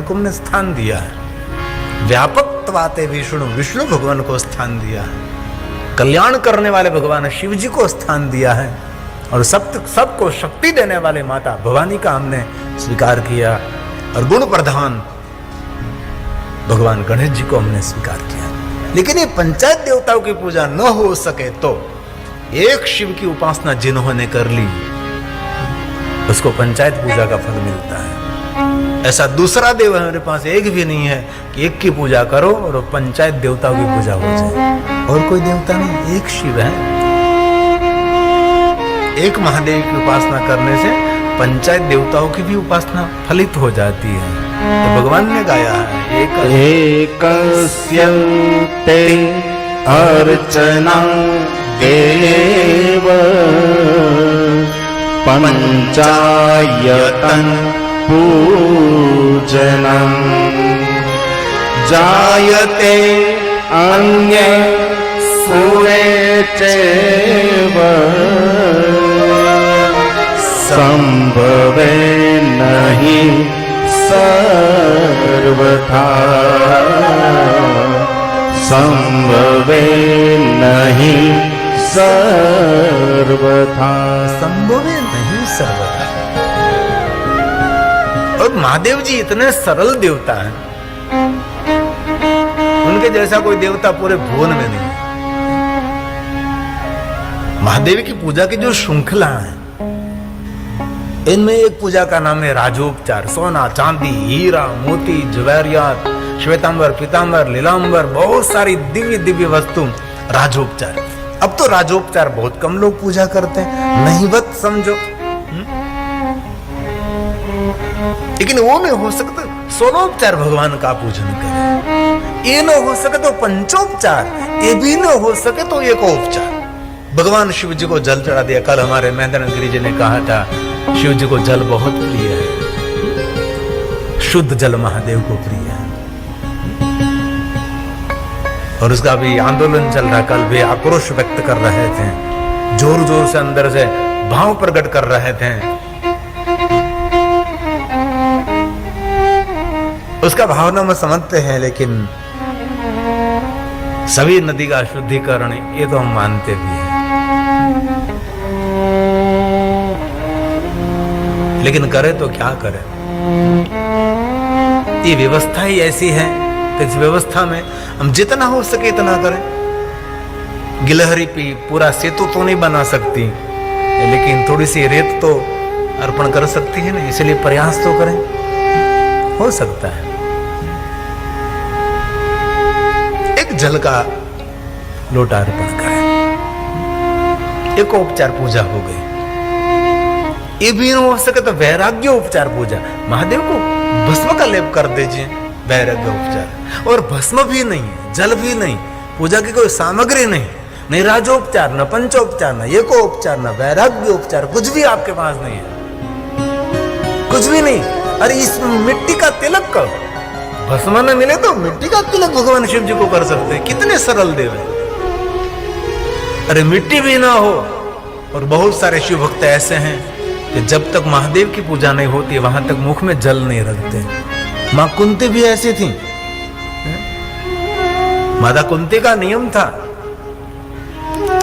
को हमने स्थान दिया है। व्यापकत्वाते विष्णु, विष्णु भगवान को स्थान दिया है। कल्याण करने वाले भगवान शिव जी को स्थान दिया है। और सबको शक्ति देने वाले माता भवानी का हमने स्वीकार किया। और गुण प्रधान भगवान गणेश जी को हमने स्वीकार किया। लेकिन ये पंचायत देवताओं की पूजा न हो सके तो एक शिव की उपासना जिन्होंने कर ली उसको पंचायत पूजा का फल मिलता है। ऐसा दूसरा देव हमारे पास एक भी नहीं है कि एक की पूजा करो और पंचायत देवताओं की पूजा हो जाए। और कोई देवता नहीं, एक शिव है। एक महादेव की उपासना करने से पंचायत देवताओं की भी उपासना फलित हो जाती है। तो भगवान ने गाया है एकस्य ते अर्चना देव पंचायतन पूजनम जायते अन्य सूरे चैव संभवे नहीं सर्वथा संभवे नहीं सर्वथा संभवे नहीं सर्वथा। और महादेव जी इतने सरल देवता हैं, उनके जैसा कोई देवता पूरे भुवन में नहीं है। महादेव की पूजा की जो श्रृंखला है इनमें एक पूजा का नाम है राजोपचार। सोना, चांदी, हीरा, मोती, जवाहरियात, श्वेतांबर, पीतांबर, लीलांबर, बहुत सारी दिव्य दिव्य वस्तु राजोपचार। अब तो राजोपचार बहुत कम लोग पूजा करते हैं, नहीवत समझो। लेकिन वो नहीं हो सकता सोलोपचार भगवान का पूजन करें। ये न हो सके तो पंचोपचार, ये भी न हो सके तो एकोपचार। भगवान शिव जी को जल चढ़ा दिया। कल हमारे महेंद्र गिरी जी ने कहा था शिव जी को जल बहुत प्रिय है, शुद्ध जल महादेव को प्रिय है। और उसका भी आंदोलन चल रहा। कल भी आक्रोश व्यक्त कर रहे थे, जोर जोर से अंदर से भाव प्रकट कर रहे थे। उसका भावना में समझते हैं, लेकिन सभी नदी का शुद्धिकरण ये तो हम मानते भी हैं। लेकिन करे तो क्या करे, ये व्यवस्था ही ऐसी है तो इस व्यवस्था में हम जितना हो सके इतना करें। गिलहरी पे पूरा सेतु तो नहीं बना सकती, लेकिन थोड़ी सी रेत तो अर्पण कर सकती है ना, इसलिए प्रयास तो करें, हो सकता है। एक जल का लोटा अर्पण करें, एक उपचार पूजा हो गई। ये भी नहीं हो सके तो वैराग्य उपचार पूजा, महादेव को भस्म का लेप कर दीजिए, वैराग्य उपचार। और भस्म भी नहीं, जल भी नहीं, पूजा की कोई सामग्री नहीं, नहीं राजोपचार, न पंचोपचार, न एकोपचार, न वैराग्य उपचार, कुछ भी आपके पास नहीं है, कुछ भी नहीं। अरे इस मिट्टी का तिलक करो, भस्म न मिले तो मिट्टी का तिलक भगवान शिव जी को कर सकते हैं। कितने सरल देव है। अरे मिट्टी भी ना हो। और बहुत सारे शिव भक्त ऐसे हैं कि जब तक महादेव की पूजा नहीं होती वहां तक मुख में जल नहीं रखते। मां कुंती भी ऐसी थी। माता कुंती का नियम था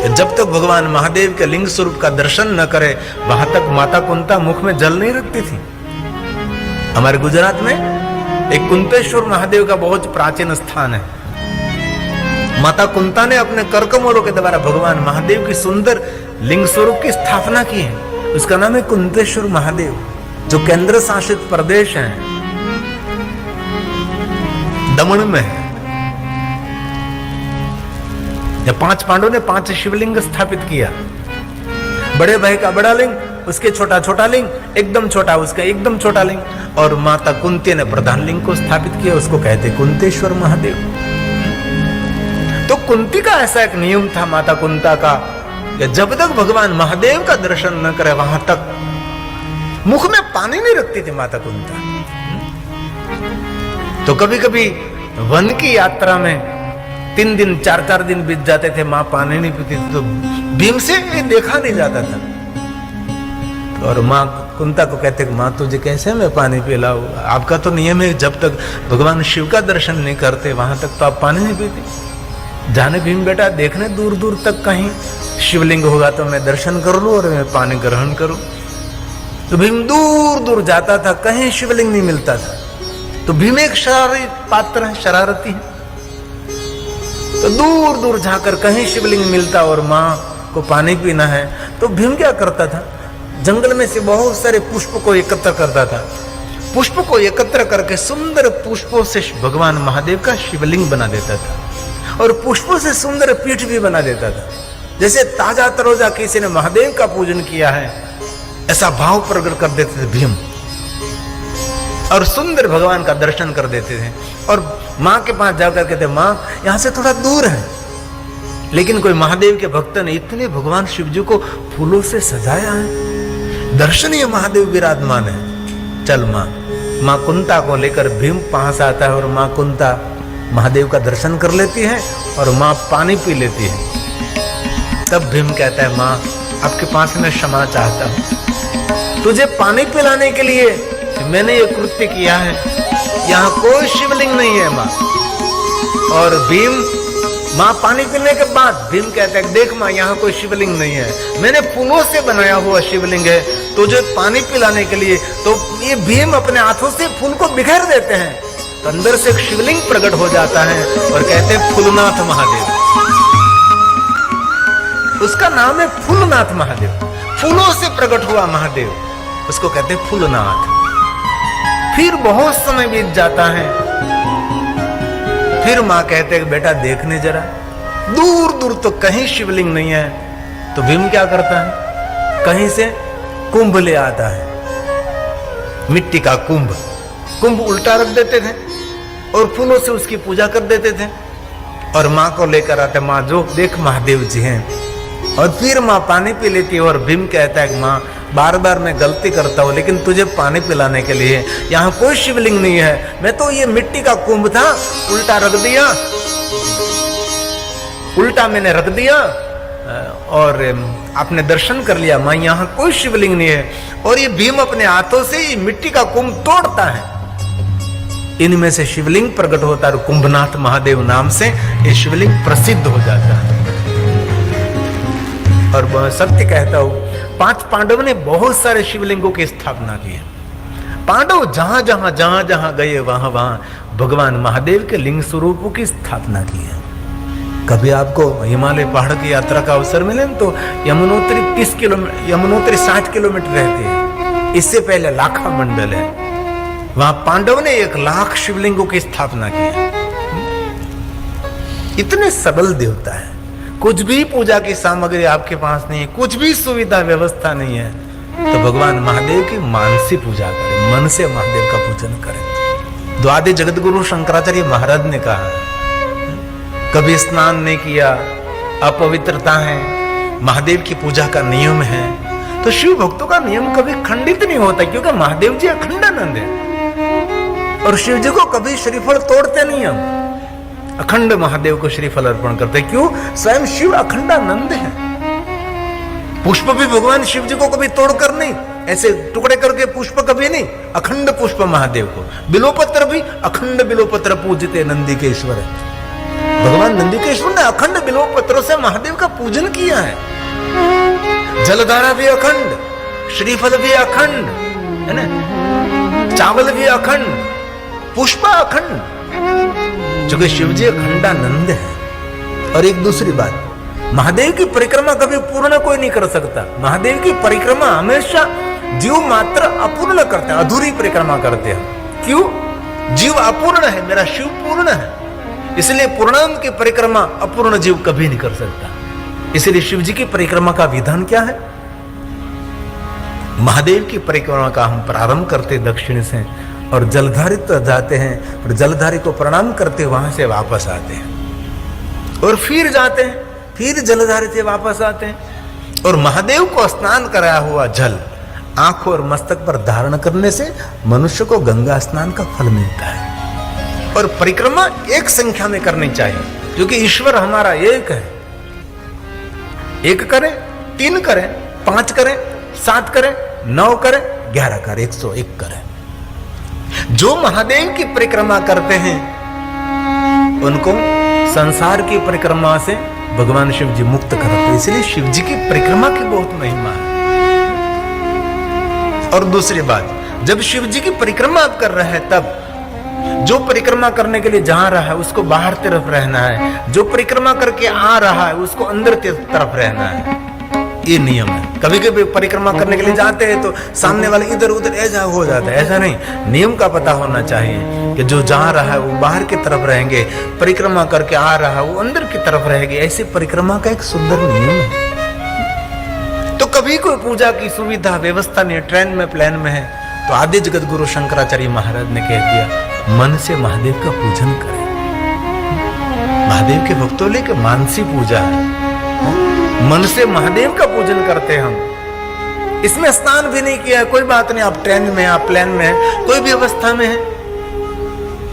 जब तक भगवान महादेव के लिंग स्वरूप का दर्शन न करे वहां तक माता कुंता मुख में जल नहीं रखती थी। हमारे गुजरात में एक कुंतेश्वर महादेव का बहुत प्राचीन स्थान है। माता कुंता ने अपने करकमलों के द्वारा भगवान महादेव की सुंदर लिंग स्वरूप की स्थापना की है। उसका नाम है कुंतेश्वर महादेव, जो केंद्र शासित प्रदेश है, दमन में है। जब 5 पांडवों ने 5 शिवलिंग स्थापित किया, बड़े भाई का बड़ा लिंग, उसके छोटा छोटा लिंग, एकदम छोटा उसका एकदम छोटा लिंग, और माता कुंती ने प्रधान लिंग को स्थापित किया, उसको कहते कुंतेश्वर महादेव। तो कुंती का ऐसा एक नियम था, माता कुंता का, कि जब तक भगवान महादेव का दर्शन न करे वहां तक मुख में पानी नहीं रखती थी माता कुंता। तो कभी कभी वन की यात्रा में 3 दिन 4 दिन बीत जाते थे, मां पानी नहीं पीती थी, तो भीम से देखा नहीं जाता था। और मां कुंता को कहते माँ तुझे कैसे मैं पानी पिलाऊं, आपका तो नियम है जब तक भगवान शिव का दर्शन नहीं करते वहां तक तो आप पानी नहीं पीते। जाने भीम बेटा देखने दूर दूर तक कहीं शिवलिंग होगा तो मैं दर्शन कर लूं और मैं पानी ग्रहण करूं। तो भीम दूर दूर जाता था, कहीं शिवलिंग नहीं मिलता था। तो भीम एक शरारती पात्र है, शरारती है। तो दूर दूर जाकर कहीं शिवलिंग मिलता और माँ को पानी पीना है तो भीम क्या करता था, जंगल में से बहुत सारे पुष्प को एकत्र करता था। पुष्प को एकत्र करके सुंदर पुष्पों से भगवान महादेव का शिवलिंग बना देता था और पुष्पों से सुंदर पीठ भी बना देता था। जैसे ताजा तरोजा किसी ने महादेव का पूजन किया है ऐसा भाव प्रकट कर देते थे भीम और सुंदर भगवान का दर्शन कर देते थे। और माँ के पास जाकर कहते माँ यहां से थोड़ा दूर है, लेकिन कोई महादेव के भक्त ने इतने भगवान शिव जी को फूलों से सजाया है, दर्शनीय महादेव विराजमान है। चल माँ कुंता को लेकर भीम पास आता है और माँ कुंता महादेव का दर्शन कर लेती है और माँ पानी पी लेती है। तब भीम कहता है माँ आपके पास मैं क्षमा चाहता हूं, तुझे पानी पिलाने के लिए मैंने ये कृत्य किया है, यहाँ कोई शिवलिंग नहीं है माँ। और भीम माँ पानी पीने के बाद भीम कहता है देख माँ यहाँ कोई शिवलिंग नहीं है, मैंने फूलों से बनाया हुआ शिवलिंग है तुझे पानी पिलाने के लिए। तो ये भीम अपने हाथों से फूल को बिखेर देते हैं तो अंदर से एक शिवलिंग प्रकट हो जाता है और कहते हैं फूलनाथ महादेव। उसका नाम है फूलनाथ महादेव, फूलों से प्रकट हुआ महादेव, उसको कहते हैं फूलनाथ। फिर बहुत समय बीत जाता है, फिर माँ कहते हैं बेटा देखने जरा, दूर दूर तो कहीं शिवलिंग नहीं है। तो भीम क्या करता है, कहीं से कुंभ ले आता है, मिट्टी का कुंभ, कुंभ उल्टा रख देते थे और फूलों से उसकी पूजा कर देते थे और माँ को लेकर आते, माँ जो देख महादेव जी हैं। और फिर माँ पानी पी लेती है और भीम कहता है माँ बार बार मैं गलती करता हूँ लेकिन तुझे पानी पिलाने के लिए यहाँ कोई शिवलिंग नहीं है, मैं तो ये मिट्टी का कुंभ था उल्टा रख दिया, उल्टा मैंने रख दिया और आपने दर्शन कर लिया माँ यहाँ कोई शिवलिंग नहीं है। और ये भीम अपने हाथों से ये मिट्टी का कुंभ तोड़ता है, इनमें से शिवलिंग प्रकट होता है और कुंभनाथ महादेव नाम से ये शिवलिंग प्रसिद्ध हो जाता है। और सत्य कहता हूं 5 पांडव ने बहुत सारे शिवलिंगों की स्थापना की है। पांडव जहां जहां गए वहां भगवान महादेव के लिंग स्वरूपों की स्थापना की है। कभी आपको हिमालय पहाड़ की यात्रा का अवसर मिले तो यमुनोत्री 30 किलोमीटर, यमुनोत्री 60 किलोमीटर रहती है, इससे पहले लाखा मंडल है, वहां पांडव ने 1 लाख शिवलिंगों की स्थापना की है। इतने सबल देवता है, कुछ भी पूजा की सामग्री आपके पास नहीं है, कुछ भी सुविधा व्यवस्था नहीं है, तो भगवान महादेव की मानसी पूजा करें, मन से महादेव का पूजन करें। द्वादश जगत गुरु शंकराचार्य महाराज ने कहा कभी स्नान नहीं किया, अपवित्रता है, महादेव की पूजा का नियम है। तो शिव भक्तों का नियम कभी खंडित नहीं होता क्योंकि महादेव जी अखंडानंद है और शिव जी को कभी श्रीफल तोड़ते नहीं हम, अखंड महादेव को श्रीफल अर्पण करते। क्यों? स्वयं शिव अखंडानंद है। पुष्प भी भगवान शिव जी को कभी तोड़कर नहीं, ऐसे टुकड़े करके पुष्प कभी नहीं, अखंड पुष्प महादेव को। बिलोपत्र भी अखंड बिलोपत्र पूजते नंदी के ईश्वर है, भगवान नंदी के ईश्वर ने अखंड बिलोपत्रों से महादेव का पूजन किया है। जलधारा भी अखंड, श्रीफल भी अखंड है ना, चावल भी अखंड, पुष्प अखंड, क्योंकि शिव जी अखंडानंद है। और एक दूसरी बात, महादेव की परिक्रमा कभी पूर्ण कोई नहीं कर सकता। महादेव की परिक्रमा हमेशा जीव मात्र अपूर्ण करते हैं, अधूरी परिक्रमा करते हैं। क्यों? जीव अपूर्ण है, मेरा शिव पूर्ण है, इसलिए पूर्णांग की परिक्रमा अपूर्ण जीव कभी नहीं कर सकता। इसलिए शिव जी की परिक्रमा का विधान क्या है? महादेव की परिक्रमा का हम प्रारंभ करते दक्षिण से और जलधारी तो जाते हैं और जलधारी को प्रणाम करते वहां से वापस आते हैं और फिर जाते हैं, फिर जलधारी से वापस आते हैं। और महादेव को स्नान कराया हुआ जल आंख और मस्तक पर धारण करने से मनुष्य को गंगा स्नान का फल मिलता है। और परिक्रमा एक संख्या में करनी चाहिए क्योंकि ईश्वर हमारा एक है। 1 करें, 3 करें, 5 करें, 7 करें, 9 करें, 11 कर, 101 कर। जो महादेव की परिक्रमा करते हैं उनको संसार की परिक्रमा से भगवान शिव जी मुक्त करते हैं। इसलिए शिव जी की परिक्रमा की बहुत महिमा है। और दूसरी बात, जब शिव जी की परिक्रमा आप कर रहे हैं तब जो परिक्रमा करने के लिए जा रहा है उसको बाहर तरफ रहना है, जो परिक्रमा करके आ रहा है उसको अंदर तरफ रहना है। ये नियम है। कभी कभी परिक्रमा करने के लिए जाते हैं तो सामने वाले इधर उधर ऐसा हो जाता है, ऐसा नहीं। नियम का पता होना चाहिए कि जो जा रहा है वो बाहर की तरफ रहेंगे, परिक्रमा करके आ रहा है वो अंदर की तरफ रहेंगे। ऐसी परिक्रमा का एक सुंदर नियम है। तो कभी कोई पूजा की सुविधा व्यवस्था नहीं, ट्रेन में प्लेन में है, तो आदि जगत गुरु शंकराचार्य महाराज ने कह दिया मन से महादेव का पूजन करें। महादेव के भक्तों लेके मानसी पूजा है, मन से महादेव का पूजन करते हैं हम। इसमें स्नान भी नहीं किया, कोई बात नहीं, आप ट्रेन में, आप प्लेन में है, कोई भी अवस्था में है,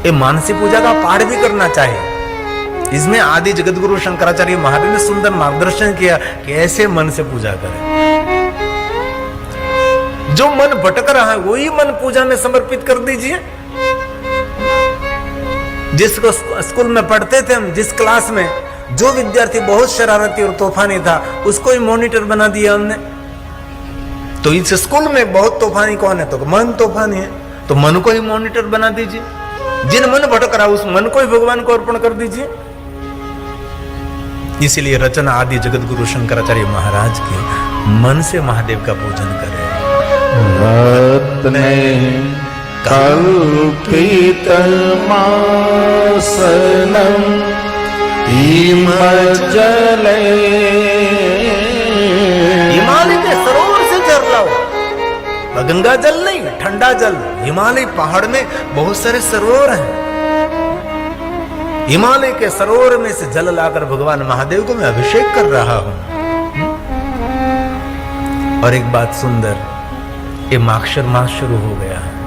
ये मानसी पूजा का पाठ भी करना चाहिए। इसमें आदि जगत गुरु शंकराचार्य महाराज ने सुंदर मार्गदर्शन किया कि ऐसे मन से पूजा करें। जो मन भटक रहा है वही मन पूजा में समर्पित कर दीजिए। जिसको स्कूल में पढ़ते थे हम, जिस क्लास में जो विद्यार्थी बहुत शरारती और तूफानी था उसको ही मॉनिटर बना दिया हमने। तो इस स्कूल में बहुत तूफानी कौन है? तो मन तूफानी है, तो मन को ही मॉनिटर बना दीजिए। जिन मन भटक रहा उस मन को ही भगवान को अर्पण कर दीजिए। इसीलिए रचना आदि जगत गुरु शंकराचार्य महाराज की मन से महादेव का पूजन करें। रत्ने कल्पितमासनं हिमजले, हिमालय के सरोवर से जल लाओ, गंगा जल नहीं, ठंडा जल। हिमालय पहाड़ में बहुत सारे सरोवर हैं, हिमालय के सरोवर में से जल लाकर भगवान महादेव को मैं अभिषेक कर रहा हूं। और एक बात सुंदर, ये माक्षर मास शुरू हो गया है।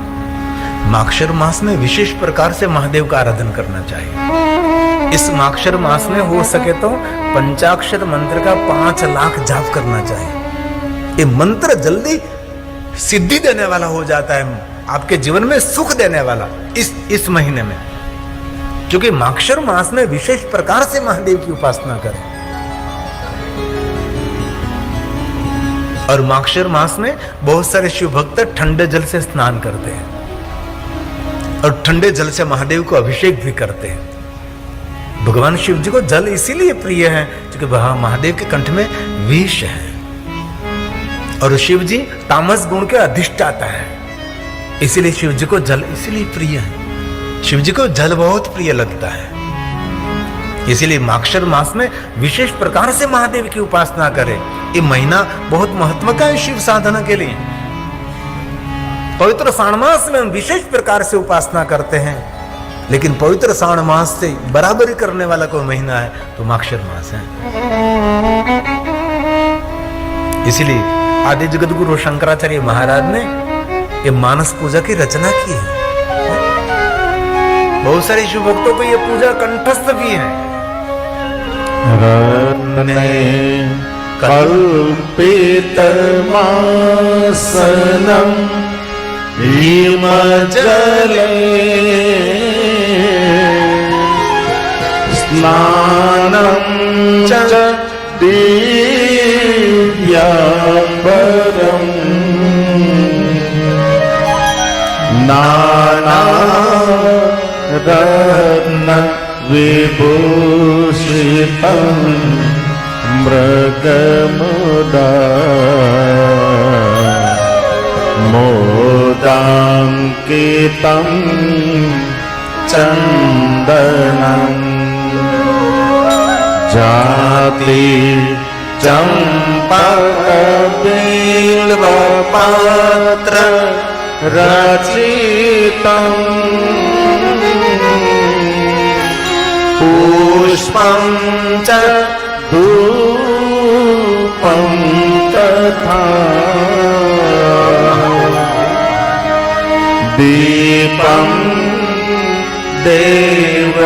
माक्षर मास में विशेष प्रकार से महादेव का आराधन करना चाहिए। इस माक्षर मास में हो सके तो पंचाक्षर मंत्र का 5 लाख जाप करना चाहिए। ये मंत्र जल्दी सिद्धि देने वाला हो जाता है, आपके जीवन में सुख देने वाला इस महीने में। क्योंकि माक्षर मास में विशेष प्रकार से महादेव की उपासना करें। और माक्षर मास में बहुत सारे शिव भक्त ठंडे जल से स्नान करते हैं और ठंडे जल से महादेव को अभिषेक भी करते हैं। भगवान शिव जी को जल इसीलिए प्रिय है क्योंकि वह महादेव के कंठ में विष है और शिव जी तामस गुण के अधिष्ठाता है। इसीलिए शिव जी को जल इसीलिए प्रिय है। शिव जी को जल बहुत प्रिय लगता है। इसीलिए माक्षर मास में विशेष प्रकार से महादेव की उपासना करें। ये महीना बहुत महत्व का है शिव साधना के लिए। पवित्र श्रावण मास में हम विशेष प्रकार से उपासना करते हैं, लेकिन पवित्र श्रावण मास से बराबरी करने वाला कोई महीना है तो माक्षर मास है। इसलिए आदि जगत गुरु शंकराचार्य महाराज ने ये मानस पूजा की रचना की है। बहुत सारे शिव भक्तों को ये पूजा कंठस्थ भी है। रत्ने कल्पितमासनं हिमजले, स्नानं च दिव्याम्बरं, नानारत्न विभूषितं मृगमुदा, मोदाङ्कितं चन्दनं, जाति चम्पकबिल्वपत्र रचितं, पुष्पं च धूपं तथा दीपं देवदयानिधे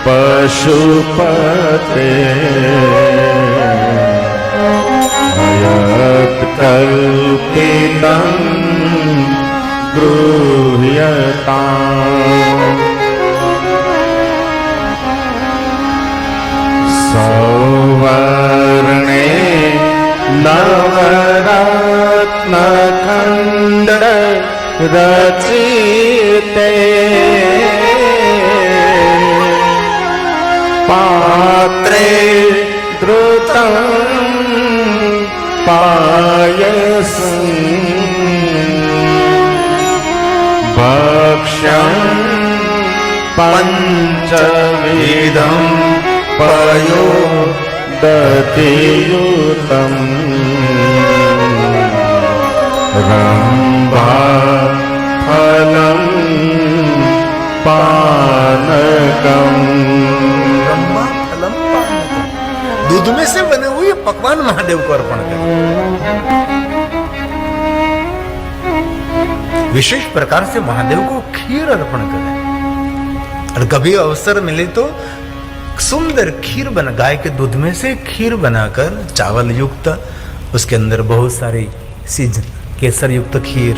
पशुपते कल्पितं गृह्यताम् सौवर्णे नवरत्नखण्ड रचिते पात्रे द्रुतं पायसं भक्ष्यं पञ्चविधं पयोदधियुतं रम्भाफलं पानकम्। रम्भाफलं पानकम्, दूध में से बने हुए पकवान महादेव को अर्पण करें। विशेष प्रकार से महादेव को खीर अर्पण करें। और कभी अवसर मिले तो सुंदर खीर बना, गाय के दूध में से खीर बनाकर चावल युक्त, उसके अंदर बहुत सारी चीज, केसर युक्त खीर,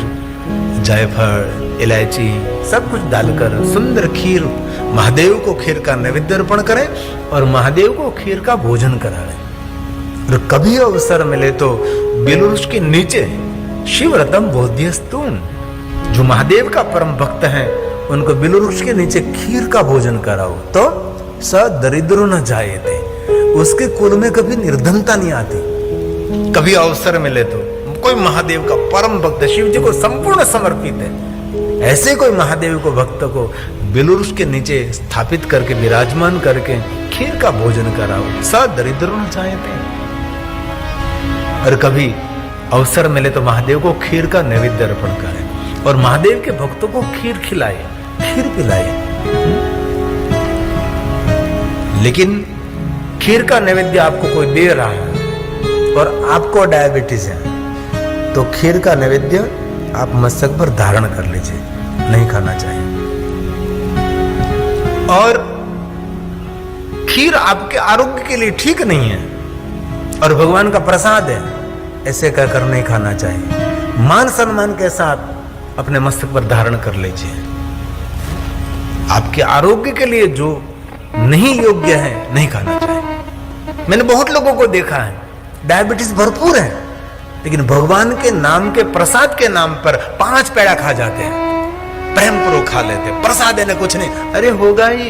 जायफल, इलायची सब कुछ डालकर सुंदर खीर महादेव को खीर का नैवेद्य अर्पण करें और महादेव को खीर का भोजन कराएं। और कभी अवसर मिले तो बेलवृक्ष के नीचे शिवरतम बोध्यस्तून, जो महादेव का परम भक्त है, उनको बेलवृक्ष के नीचे खीर का भोजन कराओ तो स दरिद्रो न जायते, उसके कुल में कभी निर्धनता नहीं आती। कभी अवसर मिले तो कोई महादेव का परम भक्त, शिव जी को संपूर्ण समर्पित है, ऐसे कोई महादेव को भक्त को बेलवृक्ष के नीचे स्थापित करके विराजमान करके खीर का भोजन कराओ, स दरिद्रो न जायते। और कभी अवसर मिले तो महादेव को खीर का नैवेद्य अर्पण करें और महादेव के भक्तों को खीर खिलाए, खीर पिलाए। लेकिन खीर का नैवेद्य आपको कोई दे रहा है और आपको डायबिटीज है तो खीर का नैवेद्य आप मस्तक पर धारण कर लीजिए, नहीं खाना चाहिए। और खीर आपके आरोग्य के लिए ठीक नहीं है और भगवान का प्रसाद है, ऐसे कहकर नहीं खाना चाहिए। मान सम्मान के साथ अपने मस्तक पर धारण कर लीजिए। आपके आरोग्य के लिए जो नहीं योग्य है नहीं खाना चाहिए। मैंने बहुत लोगों को देखा है, डायबिटीज भरपूर है, लेकिन भगवान के नाम के प्रसाद के नाम पर 5 पेड़ा खा जाते हैं, प्रेम पूर्वक खा लेते हैं, प्रसाद देने कुछ नहीं। अरे होगा ही,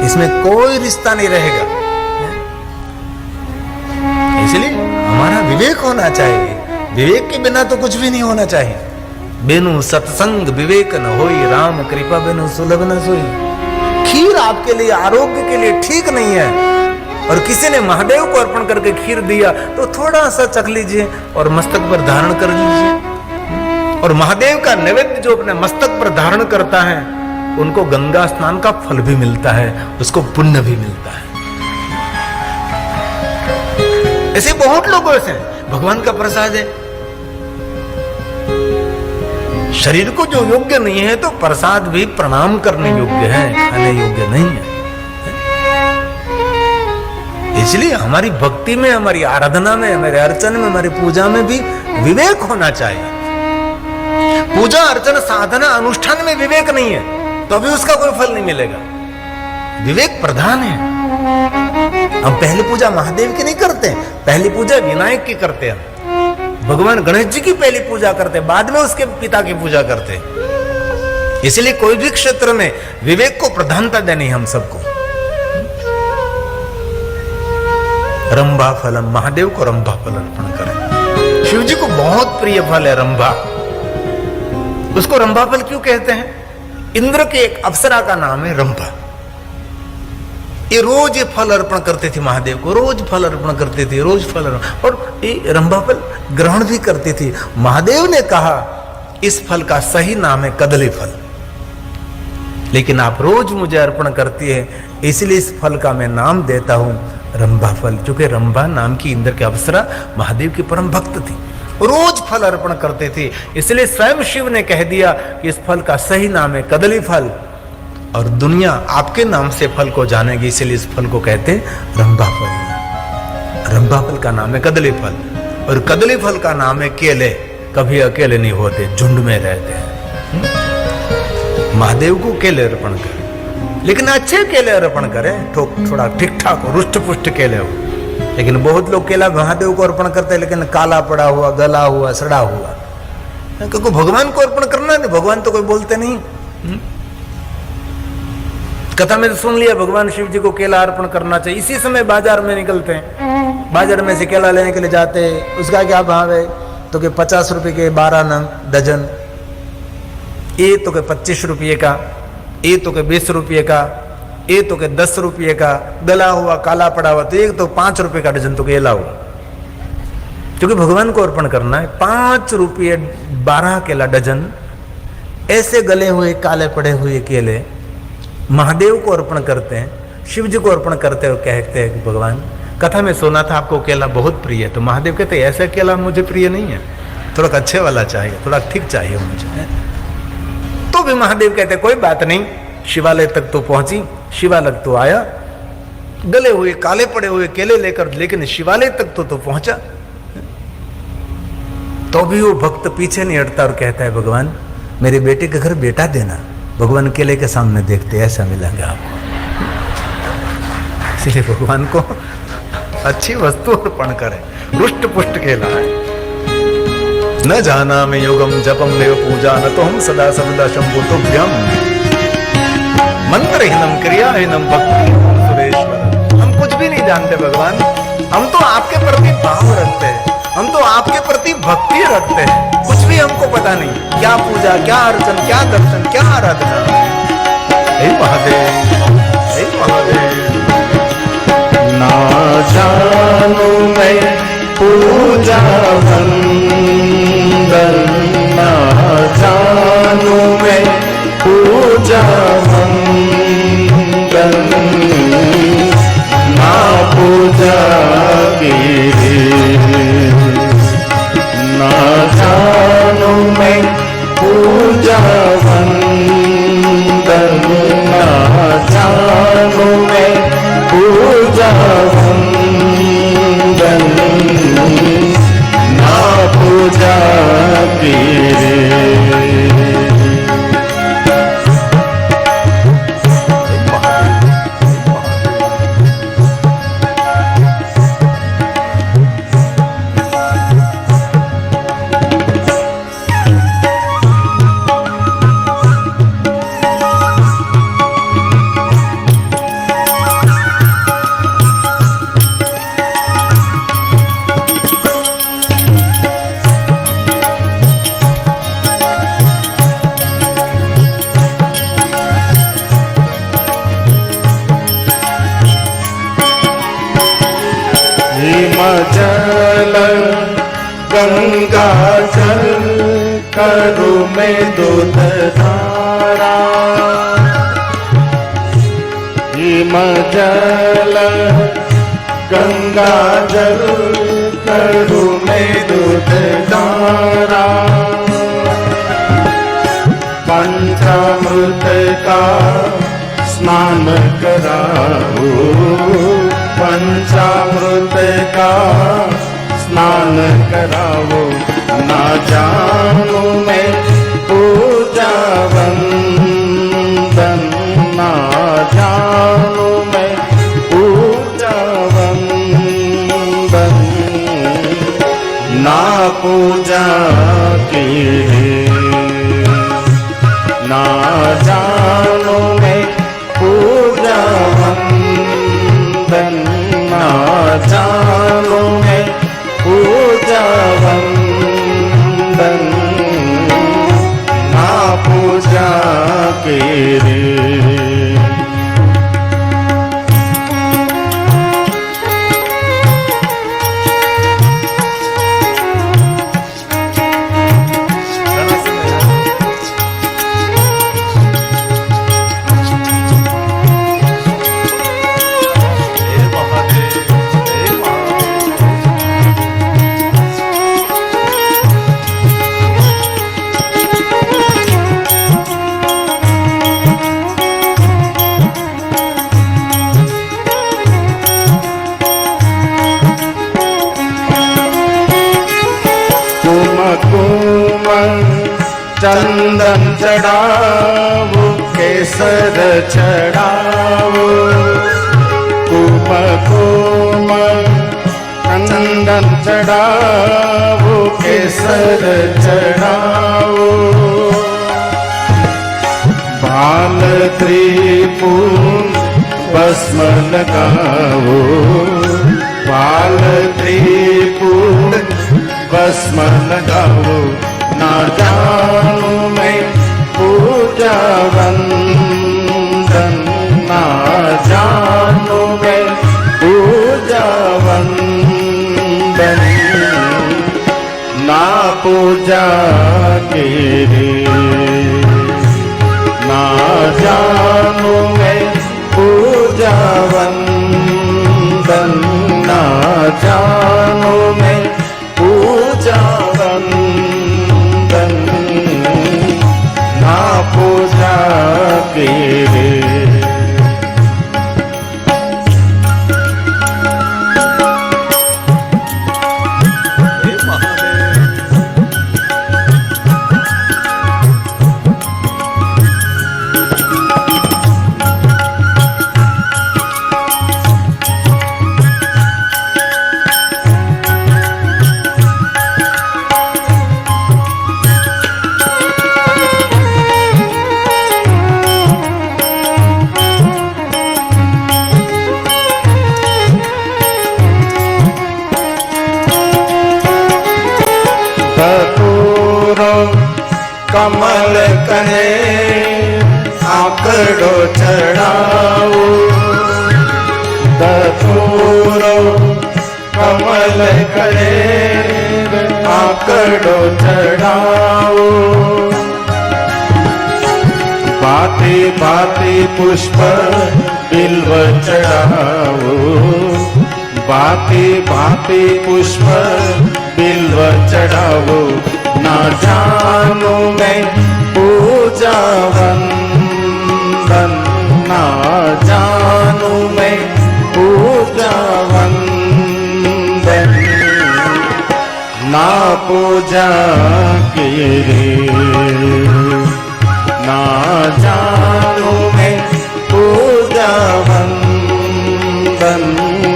इसमें कोई रिश्ता नहीं रहेगा। इसलिए हमारा विवेक होना चाहिए, विवेक के बिना तो कुछ भी नहीं होना चाहिए। बिनु सत्संग विवेक न होई, राम कृपा बिनु सुलभ न सोई। खीर आपके लिए आरोग्य के लिए ठीक नहीं है और किसी ने महादेव को अर्पण करके खीर दिया तो थोड़ा सा चख लीजिए और मस्तक पर धारण कर लीजिए। और महादेव का नैवेद्य जो अपने मस्तक पर धारण करता है उनको गंगा स्नान का फल भी मिलता है, उसको पुण्य भी मिलता है। ऐसे बहुत लोगों से भगवान का प्रसाद है। शरीर को जो योग्य नहीं है तो प्रसाद भी प्रणाम करने योग्य है, खाने योग्य नहीं है। इसलिए हमारी भक्ति में, हमारी आराधना में, हमारे अर्चन में, हमारी पूजा में भी विवेक होना चाहिए। पूजा अर्चन साधना अनुष्ठान में विवेक नहीं है तो अभी उसका कोई फल नहीं मिलेगा। विवेक प्रधान है। हम पहली पूजा महादेव की नहीं करते, पहली पूजा विनायक की करते हैं। भगवान गणेश जी की पहली पूजा करते, बाद में उसके पिता की पूजा करते। इसलिए कोई भी क्षेत्र में विवेक को प्रधानता देनी हम सबको। रंभा फलम, महादेव को रंभा फल अर्पण करें। शिव जी को बहुत प्रिय फल है रंभा। उसको रंभा फल क्यों कहते हैं? इंद्र के एक अप्सरा का नाम है रंभा। ये रोज ये फल अर्पण करते थे महादेव को, रोज फल अर्पण करते थे, रोज फल अर्पण, और ये रंभा फल ग्रहण भी करती थी। महादेव ने कहा इस फल का सही नाम है कदली फल, लेकिन आप रोज मुझे अर्पण करती है इसलिए इस फल का मैं नाम देता हूं रंभा फल। क्योंकि रंभा नाम की इंद्र के अप्सरा महादेव की परम भक्त थी, रोज फल अर्पण करते थे। इसलिए स्वयं शिव ने कह दिया कि इस फल का सही नाम है कदली फल और दुनिया आपके नाम से फल को जानेगी, इसलिए इस फल को कहते रंभा फल। रंभा फल का नाम है कदली फल। और कदली फल का नाम है केले। कभी अकेले नहीं होते, झुंड में रहते हैं। महादेव को केले अर्पण करें, लेकिन अच्छे केले अर्पण करें, थोड़ा ठीक ठाक हो, रुष्ट पुष्ट केले हो। लेकिन बहुत लोग केला महादेव को अर्पण करते हैं, लेकिन काला पड़ा हुआ, गला हुआ, सड़ा हुआ। क्योंकि भगवान को अर्पण करना है, भगवान तो कोई बोलते नहीं। कथा में तो सुन लिया भगवान शिव जी को केला अर्पण करना चाहिए। इसी समय बाजार में निकलते हैं, बाजार में से केला लेने के लिए जाते हैं। उसका क्या भाव है? तो कि 50 रुपए के 12 नंग डजन, ये तो के 25 रुपये का, ये तो के 20 रुपये का, ये तो के 10 रुपये का, गला हुआ, काला पड़ा हुआ, तो एक तो 5 रुपये का डजन तो केला हुआ। क्योंकि भगवान को अर्पण करना है। 5 रुपये 12 केला डजन, ऐसे गले हुए काले पड़े हुए केले महादेव को अर्पण करते हैं, शिव जी को अर्पण करते हैं और कहते हैं कि भगवान, कथा में सुना था आपको केला बहुत प्रिय है। तो महादेव कहते हैं ऐसा केला मुझे प्रिय नहीं है, थोड़ा अच्छे वाला चाहिए, थोड़ा ठीक चाहिए मुझे। तो भी महादेव कहते कोई बात नहीं, शिवालय तक तो पहुंची, शिवालय तो आया, गले हुए काले पड़े हुए केले लेकर, लेकिन शिवालय तक तो पहुंचा। तो भी वो भक्त पीछे नहीं हटता और कहता है भगवान मेरे बेटे के घर बेटा देना। भगवान केले के सामने देखते ऐसा मिलेंगे आपको। इसलिए भगवान को अच्छी वस्तु अर्पण करें। रुष्ट पुष्ट केला है। न जाना में योगम जपम देव पूजा न तो हम सदा सर्वदा शंभु तुभ्यम मंत्रहीनम क्रियाहीनम भक्ति सुरेश्वर। हम कुछ भी नहीं जानते भगवान, हम तो आपके प्रति भाव रखते हैं, हम तो आपके प्रति भक्ति रखते हैं। कुछ भी हमको पता नहीं, क्या पूजा, क्या अर्चन, क्या दर्शन, क्या आराधना। हे महादेव, हे महादेव। ना जानू मैं पूजा वंदन, ना जानू मैं पूजा वंदन, ना पूजा गिरी, ना जानू मैं पूजा वंदन, ना जानू मैं पूजा वंदन, ना पूजा गिरे। जल गंगा जल करू में दूध धारा, हिम जल गंगा जल करू में दूध धारा, पंचामृत का स्नान कराओ, पंचामृत का स्नान कराओ, ना जानू मैं पूजा वंदन, ना जानू मैं पूजा वंदन, ना पूजा की, ना जानू मैं पूजा वंदन, ना जानू मैं पूजा वंदन, ना पूजा के रे। चंदन चढ़ावो केसर चढ़ावो कुमकुम चंदन चढ़ावो केसर चढ़ावो बाल त्रिपुर भस्म लगावो बाल त्रिपुर भस्म लगावो ना जानू मैं पूजा वंदन ना जानू मैं पूजा वंदन ना पूजा के ना जानू मैं पूजा वंदन ना जानू मैं पूजा वंदन ना पूजा के कमल कहे आकड़ो चढ़ाओ दतूरो कमल कहे आकड़ो चढ़ाओ भांति भांति पुष्प बिल्व चढ़ाओ भांति भांति पुष्प बिल्व चढ़ाओ ना जानू मैं पूजा वंदन ना जानू मैं पूजा वंदन ना पूजा के ना जानू मैं पूजा वंदन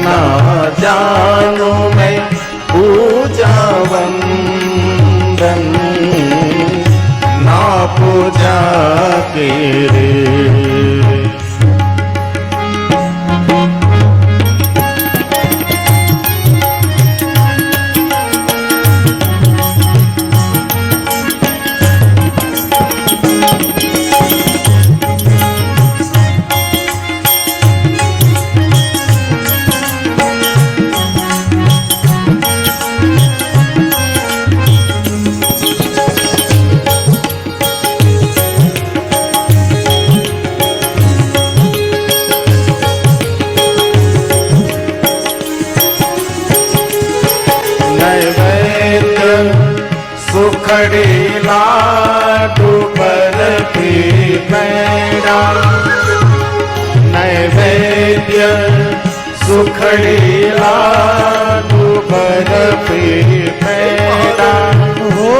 ना जानू मैं पूजा वंदन ना पूजा के सुखड़ी लाडू बर्फी पेड़ा नैवेद्य सुखड़ी लाडू बर्फी पेड़ा हो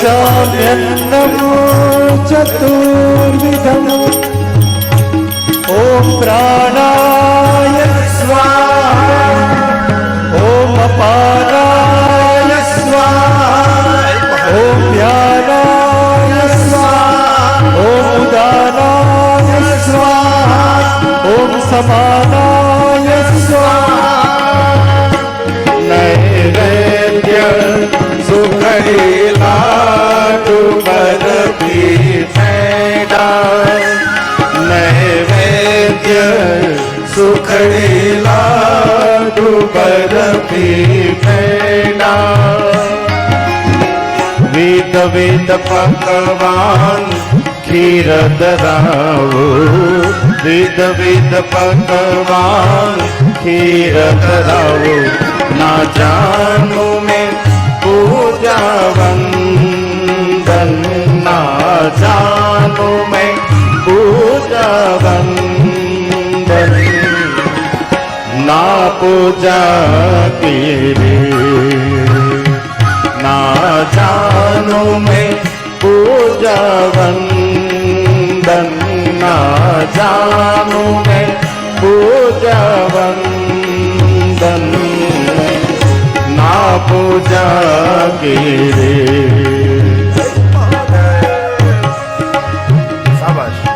पचाम्यन्नं चतुर्विधम् ॐ प्राणाय स्वाहा ॐ अपानाय स्वाहा ॐ व्यानाय स्वाहा ॐ उदानाय स्वाहा समानाय स्वाहा नैवेद्य सुखड़ी लाडू बर्फी पेड़ा नैवेद्य सुखड़ी लाडू बर्फी पेड़ा विध विध पकवान खीर धराओ विध विध पकवान खीर धराओ ना जानू मैं पूजा वंदन ना जानू मैं पूजा वंदन ना पूजा की रे ना जानू मैं पूजा वंदन ना जानू मैं पूजा वंदन ना पूजा की रे शाबाश।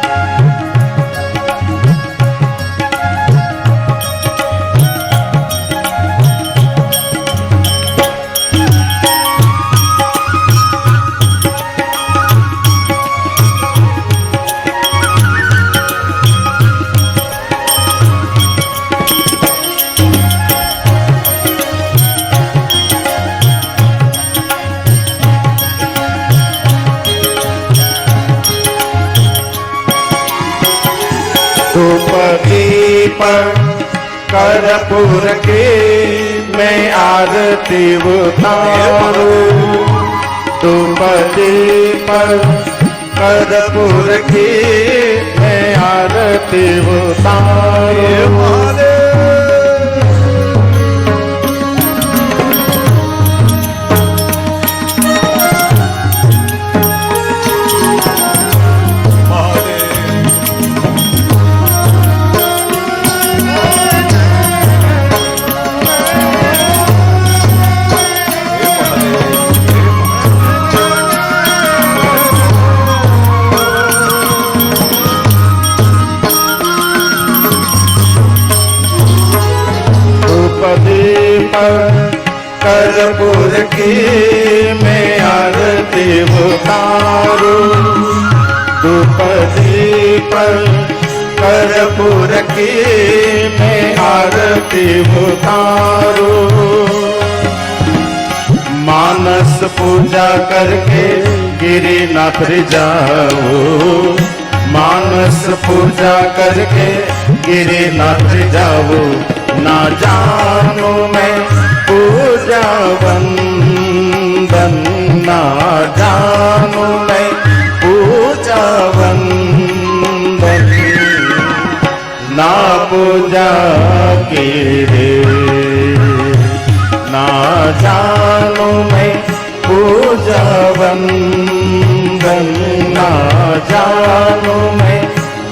धूप दीप कर्पूर के मैं आरती उतारू धूप दीप कर्पूर की मैं आरती उतारू कर्पूर की मैं आरती उतारू धूप दीप कर्पूर की मैं आरती उतारू मानस पूजा करके गिरिनाथ जाओ मानस पूजा करके गिरिनाथ जाओ ना जानू मैं पूजा वंदन ना जानू मैं पूजा वंदन ना पूजा की रे ना जानू मैं पूजा वंदन ना जानू मैं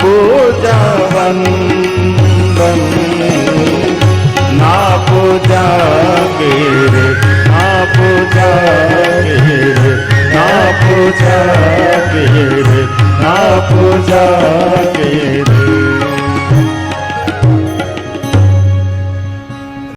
पूजा वंदन ना पूजा के रे